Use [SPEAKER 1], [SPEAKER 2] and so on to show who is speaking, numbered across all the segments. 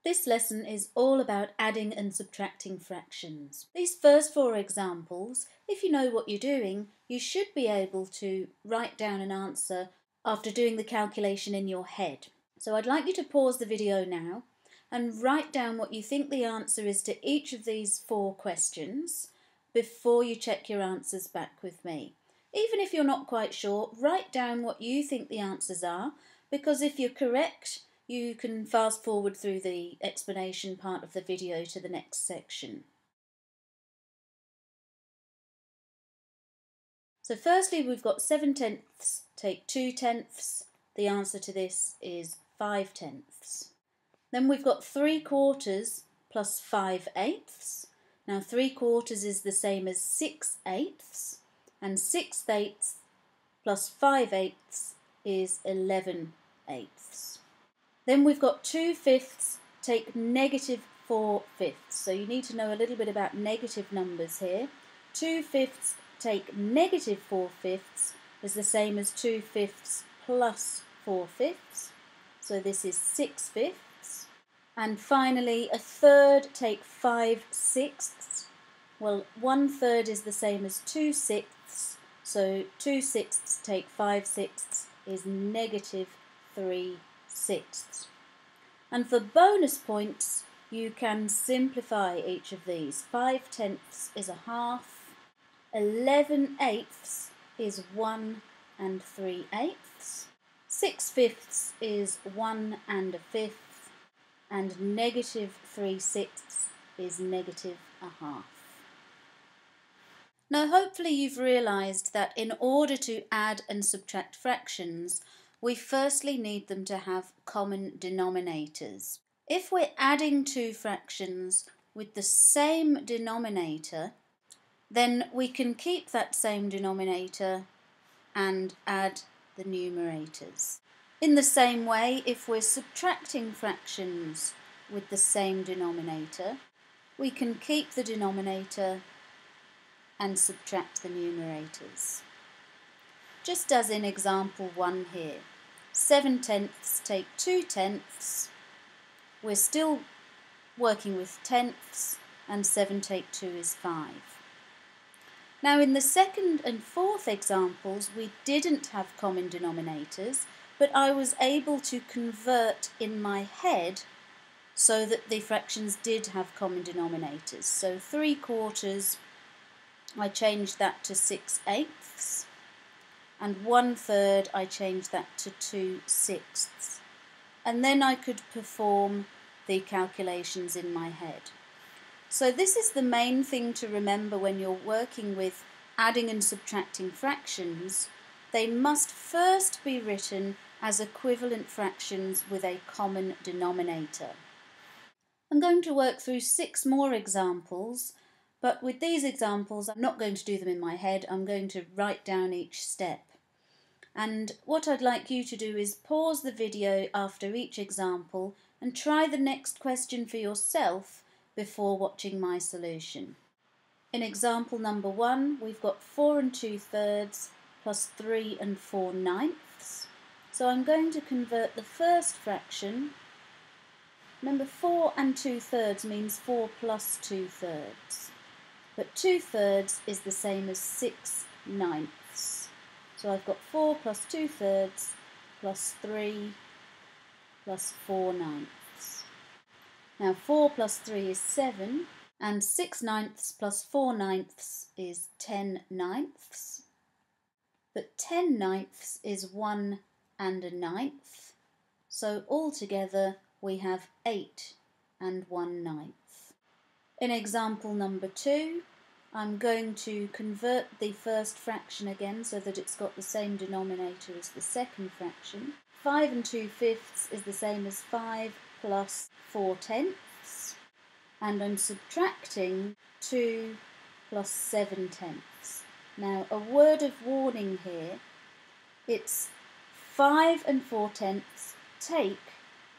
[SPEAKER 1] This lesson is all about adding and subtracting fractions. These first 4 examples, if you know what you're doing, you should be able to write down an answer after doing the calculation in your head. So I'd like you to pause the video now and write down what you think the answer is to each of these 4 questions before you check your answers back with me. Even if you're not quite sure, write down what you think the answers are, because if you're correct, you can fast forward through the explanation part of the video to the next section. So firstly, we've got 7/10 take 2/10. The answer to this is 5/10. Then we've got 3/4 plus 5/8. Now 3/4 is the same as 6/8, and 6/8 plus 5/8 is 11/8. Then we've got 2/5 take negative 4/5. So you need to know a little bit about negative numbers here. 2/5 take negative 4/5 is the same as 2/5 plus 4/5. So this is 6/5. And finally, 1/3 take 5/6. Well, 1/3 is the same as 2/6. So 2/6 take 5/6 is negative 3/6. And for bonus points, you can simplify each of these. 5/10 is 1/2, 11/8 is 1 3/8, 6/5 is 1 1/5, and negative 3/6 is negative 1/2. Now hopefully you've realised that in order to add and subtract fractions, we firstly need them to have common denominators. If we're adding 2 fractions with the same denominator, then we can keep that same denominator and add the numerators. In the same way, if we're subtracting fractions with the same denominator, we can keep the denominator and subtract the numerators. Just as in example 1 here, 7/10 take 2/10. We're still working with tenths, and 7 take 2 is 5. Now in the second and fourth examples, we didn't have common denominators, but I was able to convert in my head so that the fractions did have common denominators. So 3/4, I changed that to 6/8, and 1/3 I changed that to 2/6. And then I could perform the calculations in my head. So this is the main thing to remember when you're working with adding and subtracting fractions. They must first be written as equivalent fractions with a common denominator. I'm going to work through 6 more examples, but with these examples I'm not going to do them in my head, I'm going to write down each step. And what I'd like you to do is pause the video after each example and try the next question for yourself before watching my solution. In example number 1, we've got 4 2/3 plus 3 4/9. So I'm going to convert the first fraction. Remember, 4 2/3 means 4 plus 2/3. But 2/3 is the same as 6/9. So I've got 4 plus 2/3 plus 3 plus 4/9. Now 4 plus 3 is 7, and 6/9 plus 4/9 is 10/9. But 10/9 is 1 1/9. So altogether we have 8 1/9. In example number 2, I'm going to convert the first fraction again so that it's got the same denominator as the second fraction. 5 2/5 is the same as 5 plus 4/10, and I'm subtracting 2 plus 7/10. Now a word of warning here, it's 5 4/10 take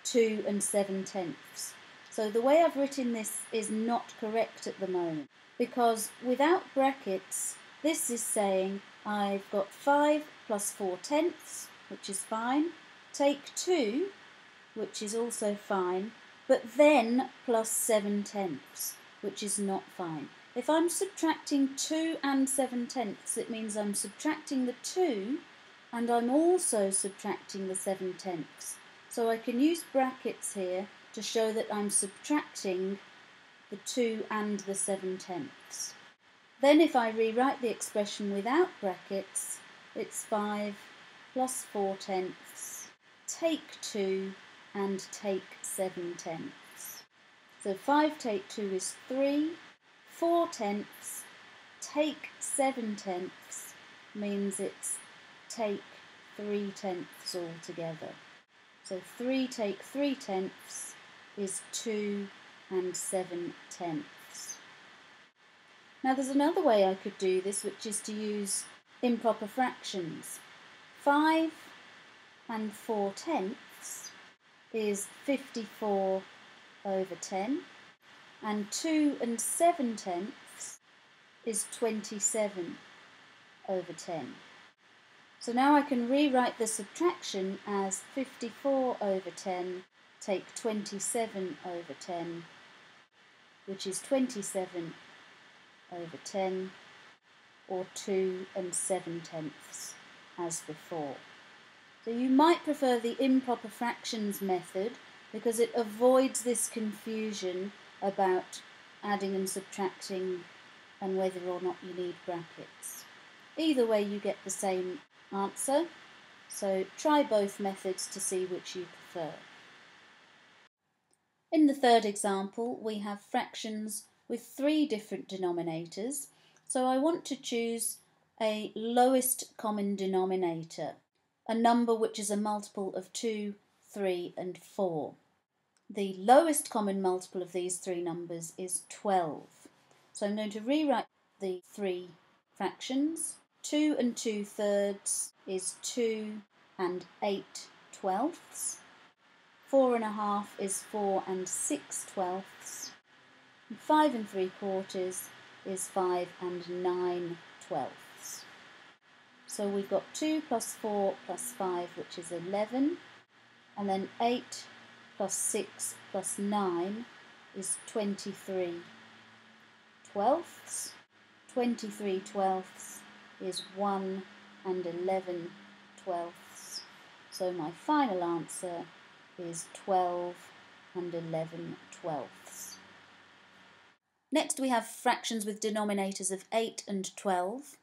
[SPEAKER 1] 2 7/10. So the way I've written this is not correct at the moment, because without brackets this is saying I've got 5 plus 4/10, which is fine, take 2, which is also fine, but then plus 7/10, which is not fine. If I'm subtracting 2 and 7/10, it means I'm subtracting the 2 and I'm also subtracting the 7/10. So I can use brackets here to show that I'm subtracting the 2 and the 7/10. Then if I rewrite the expression without brackets, it's 5 plus 4/10, take 2 and take 7/10. So 5 take 2 is 3, 4/10 take 7/10 means it's take 3/10 altogether. So 3 take 3/10 is 2 and 7/10. Now there's another way I could do this, which is to use improper fractions. 5 and 4/10 is 54 over 10, and 2 and 7/10 is 27 over 10. So now I can rewrite the subtraction as 54 over 10 take 27 over 10, which is 27 over 10, or 2 and 7/10 as before. So you might prefer the improper fractions method because it avoids this confusion about adding and subtracting and whether or not you need brackets. Either way you get the same answer, so try both methods to see which you prefer. In the third example we have fractions with 3 different denominators, so I want to choose a lowest common denominator, a number which is a multiple of 2, 3 and 4. The lowest common multiple of these 3 numbers is 12. So I'm going to rewrite the 3 fractions. 2 and 2/3 is 2 and 8/12. 4 1/2 is 4 and 6/12. 5 3/4 is 5 and 9/12. So we've got 2 plus 4 plus 5, which is 11, and then 8 plus 6 plus 9 is 23/12. 23/12 is 1 and 11/12. So my final answer is 12 and 11/12. Next we have fractions with denominators of 8 and 12.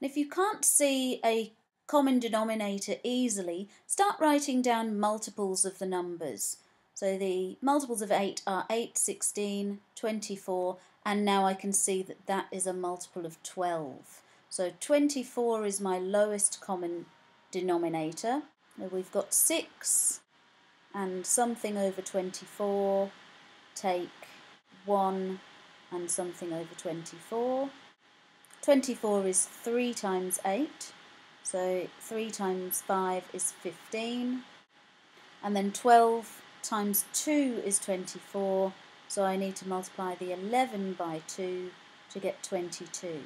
[SPEAKER 1] And if you can't see a common denominator easily, start writing down multiples of the numbers. So the multiples of 8 are 8, 16, 24, and now I can see that that is a multiple of 12. So 24 is my lowest common denominator. We've got 6 and something over 24, take 1 and something over 24. 24 is 3 times 8, so 3 times 5 is 15, and then 12 times 2 is 24, so I need to multiply the 11 by 2 to get 22.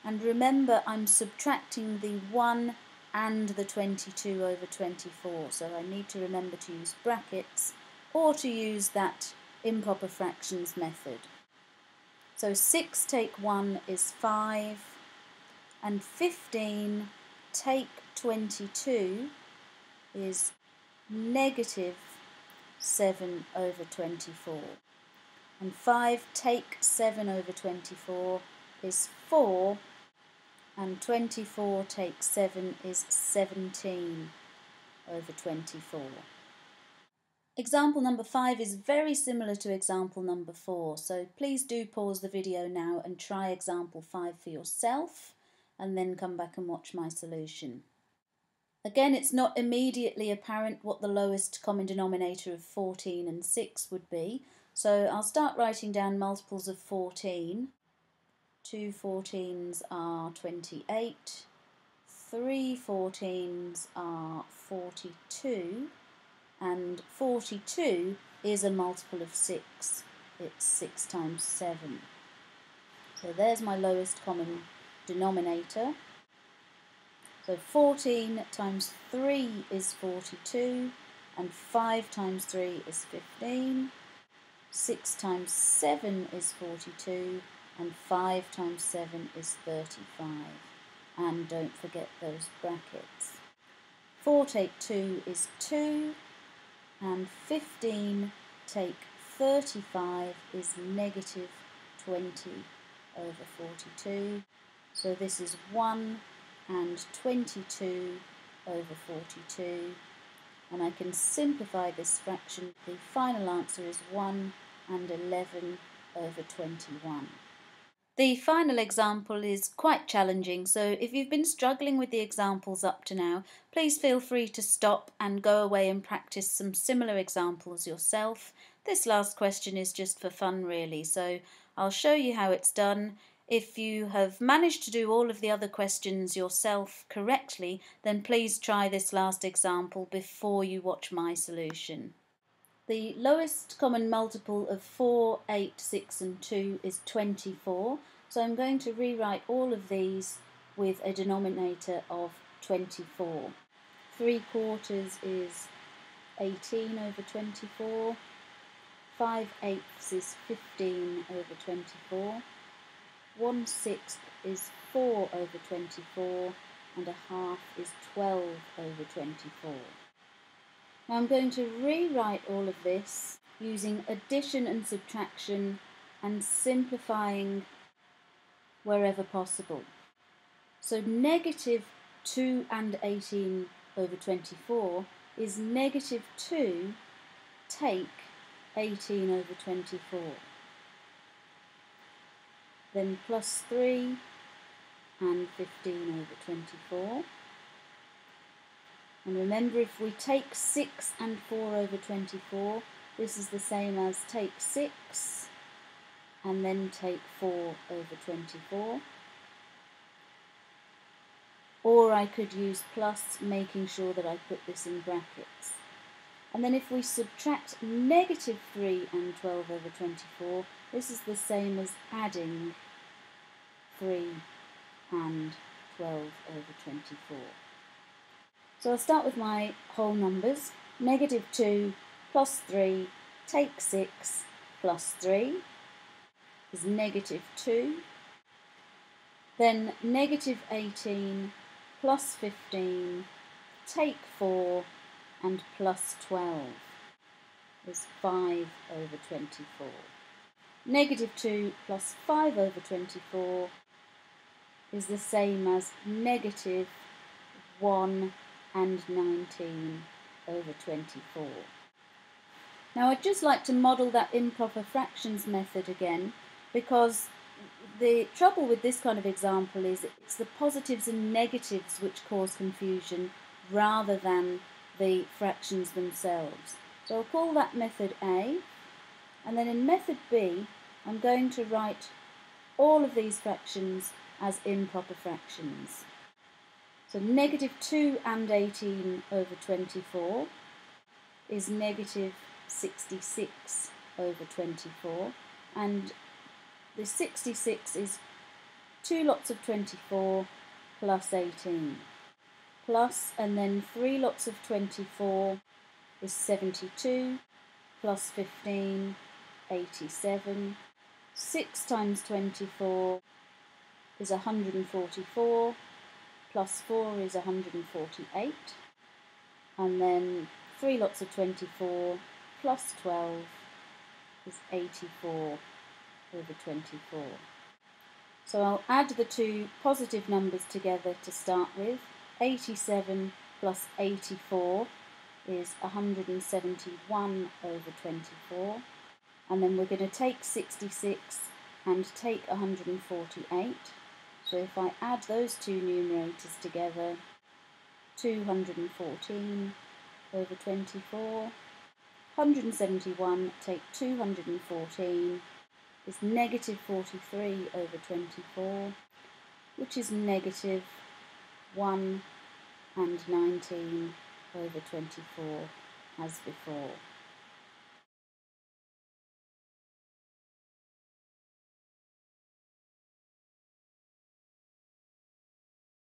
[SPEAKER 1] And remember, I'm subtracting the 1 and the 22 over 24, so I need to remember to use brackets or to use that improper fractions method. So 6 take 1 is 5, and 15 take 22 is negative 7 over 24. And 5 take 7 over 24 is 4, and 24 take 7 is 17 over 24. Example number 5 is very similar to example number 4, so please do pause the video now and try example 5 for yourself and then come back and watch my solution. Again, it's not immediately apparent what the lowest common denominator of 14 and 6 would be, so I'll start writing down multiples of 14. 2 14s are 28, 3 14s are 42, and 42 is a multiple of 6. It's 6 times 7. So there's my lowest common denominator. So 14 times 3 is 42, and 5 times 3 is 15, 6 times 7 is 42, and 5 times 7 is 35. And don't forget those brackets. 4 take 2 is 2, and 15 take 35 is negative 20 over 42. So this is 1 and 22 over 42. And I can simplify this fraction. The final answer is 1 and 11 over 21. The final example is quite challenging, so if you've been struggling with the examples up to now, please feel free to stop and go away and practice some similar examples yourself. This last question is just for fun really, so I'll show you how it's done. If you have managed to do all of the other questions yourself correctly, then please try this last example before you watch my solution. The lowest common multiple of 4, 8, 6 and 2 is 24, so I'm going to rewrite all of these with a denominator of 24. 3/4 is 18 over 24, 5/8 is 15 over 24, 1/6 is 4 over 24, and a half is 12 over 24. Now I'm going to rewrite all of this using addition and subtraction and simplifying wherever possible. So negative 2 and 18 over 24 is negative 2 take 18 over 24. Then plus 3 and 15 over 24. And remember, if we take 6 and 4 over 24, this is the same as take 6 and then take 4 over 24. Or I could use plus, making sure that I put this in brackets. And then if we subtract negative 3 and 12 over 24, this is the same as adding 3 and 12 over 24. So I'll start with my whole numbers. Negative 2 plus 3, take 6 plus 3 is negative 2. Then negative 18 plus 15, take 4 and plus 12 is 5 over 24. Negative 2 plus 5 over 24 is the same as negative 1 and 19 over 24. Now I'd just like to model that improper fractions method again, because the trouble with this kind of example is it's the positives and negatives which cause confusion rather than the fractions themselves. So I'll call that method A, and then in method B I'm going to write all of these fractions as improper fractions. So negative 2 and 18 over 24 is negative 66 over 24, and the 66 is 2 lots of 24 plus 18, plus, and then 3 lots of 24 is 72, plus 15, 87, 6 times 24 is 144, plus 4 is 148, and then 3 lots of 24 plus 12 is 84 over 24. So I'll add the two positive numbers together to start with. 87 plus 84 is 171 over 24, and then we're going to take 66 and take 148. So if I add those two numerators together, 214 over 24, 171 take 214 is negative 43 over 24, which is negative 1 and 19 over 24 as before.